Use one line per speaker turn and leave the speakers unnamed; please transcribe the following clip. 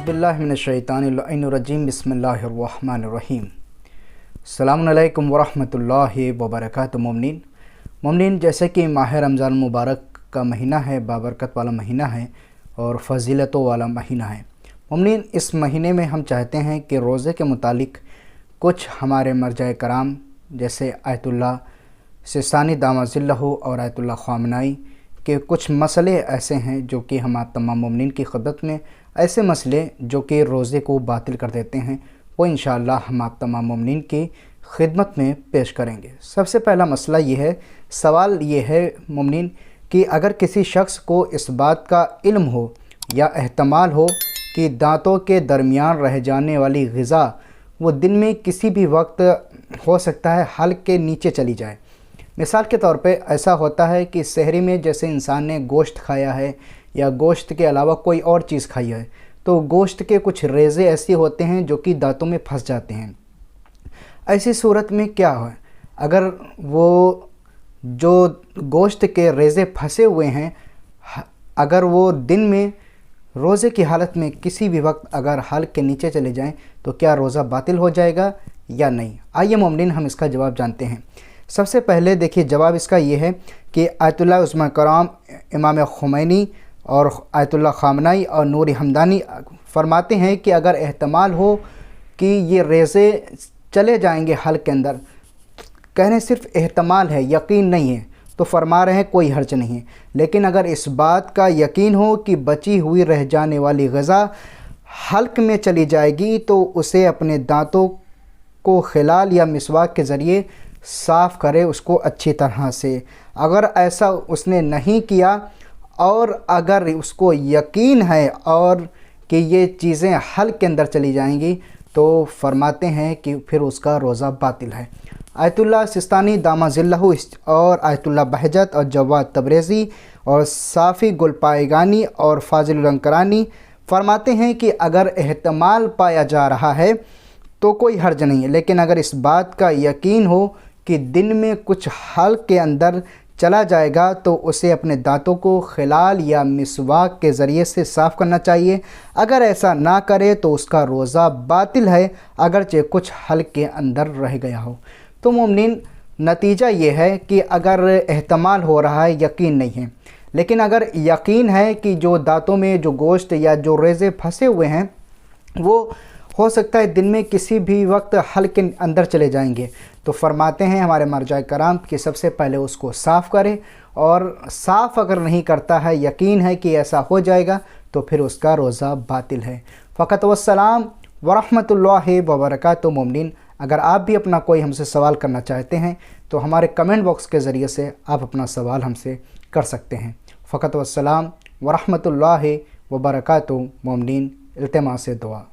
औज़ुबिल्लाहि मिनश्शैतानिर्रजीम बिस्मिल्लाहिर्रहमानिर्रहीम। अस्सलामु अलैकुम वरहमतुल्लाहि वबरकातुहू। मोमिनीन, जैसे कि माह रमज़ान मुबारक का महीना है, बाबरकत वाला महीना है और फजीलतों वाला महीना है। मोमिनीन, इस महीने में हम चाहते हैं कि रोज़े के मुतालिक कुछ हमारे मरजाए कराम जैसे आयतुल्लाह सिस्तानी दामजिल्लहु और आयतुल्लाह ख़ामनाई के कुछ मसले ऐसे हैं जो कि हम आप तमाम मोमिनीन की खिदमत में, ऐसे मसले जो कि रोज़े को बातिल कर देते हैं, वो इंशाअल्लाह हम आप तमाम मोमिनीन की खिदमत में पेश करेंगे। सबसे पहला मसला ये है, सवाल ये है मोमिनीन कि अगर किसी शख्स को इस बात का इल्म हो या एहतमाल हो कि दांतों के दरमियान रह जाने वाली ग़िज़ा वो दिन में किसी भी वक्त हो सकता है हल्क के नीचे चली जाए। मिसाल के तौर पे ऐसा होता है कि सहरी में जैसे इंसान ने गोश्त खाया है या गोश्त के अलावा कोई और चीज़ खाई है, तो गोश्त के कुछ रेज़े ऐसे होते हैं जो कि दांतों में फंस जाते हैं। ऐसी सूरत में क्या है, अगर वो जो गोश्त के रेज़े फंसे हुए हैं, अगर वो दिन में रोज़े की हालत में किसी भी वक्त अगर हल्क के नीचे चले जाएं, तो क्या रोज़ा बातिल हो जाएगा या नहीं? आइए मोमिनीन हम इसका जवाब जानते हैं। सबसे पहले देखिए, जवाब इसका ये है कि आयतुल्लाह उस्मा कराम इमाम खुमैनी और आयतुल्लाह ख़ामनाई और नूरी हमदानी फरमाते हैं कि अगर एहतमाल हो कि ये रेज़े चले जाएंगे हल्क के अंदर, कहने सिर्फ एहतमाल है, यकीन नहीं है, तो फरमा रहे हैं कोई हर्ज नहीं है। लेकिन अगर इस बात का यकीन हो कि बची हुई रह जाने वाली ग़िज़ा हल्क में चली जाएगी, तो उसे अपने दांतों को खिलाल या मिसवाक के ज़रिए साफ़ करे उसको अच्छी तरह से। अगर ऐसा उसने नहीं किया और अगर उसको यकीन है और कि ये चीज़ें हल्क के अंदर चली जाएंगी, तो फरमाते हैं कि फिर उसका रोज़ा बातिल है। आयतुल्लाह सिस्तानी दामजिल्लहु और आयतुल्लाह बहजत और जवाद तबरेज़ी और साफ़ी गुलपायगानी और फ़ाज़िल अंकरानी फरमाते हैं कि अगर एहतमाल पाया जा रहा है तो कोई हर्ज नहीं है, लेकिन अगर इस बात का यकीन हो कि दिन में कुछ हल्क के अंदर चला जाएगा, तो उसे अपने दांतों को खिलाल या मिसवाक के ज़रिए से साफ़ करना चाहिए। अगर ऐसा ना करे तो उसका रोज़ा बातिल है, अगरचे कुछ हल्क के अंदर रह गया हो। तो मोमिनीन, नतीजा ये है कि अगर एहतमाल हो रहा है, यकीन नहीं है, लेकिन अगर यकीन है कि जो दांतों में जो गोश्त या जो रेज़े फंसे हुए हैं वो हो सकता है दिन में किसी भी वक्त हल्क के अंदर चले जाएंगे, तो फरमाते हैं हमारे मरजाए कराम कि सबसे पहले उसको साफ़ करें, और साफ़ अगर नहीं करता है, यकीन है कि ऐसा हो जाएगा, तो फिर उसका रोज़ा बातिल है। फ़क़त वस्सलाम वरहमतुल्लाहि वबरकातुहू। मोमिनीन, अगर आप भी अपना कोई हमसे सवाल करना चाहते हैं तो हमारे कमेंट बॉक्स के ज़रिए से आप अपना सवाल हमसे कर सकते हैं। फ़क़त वस्सलाम वरहमतुल्लाहि वबरकातुहू। मोमिनीन, इल्तिमास दुआ।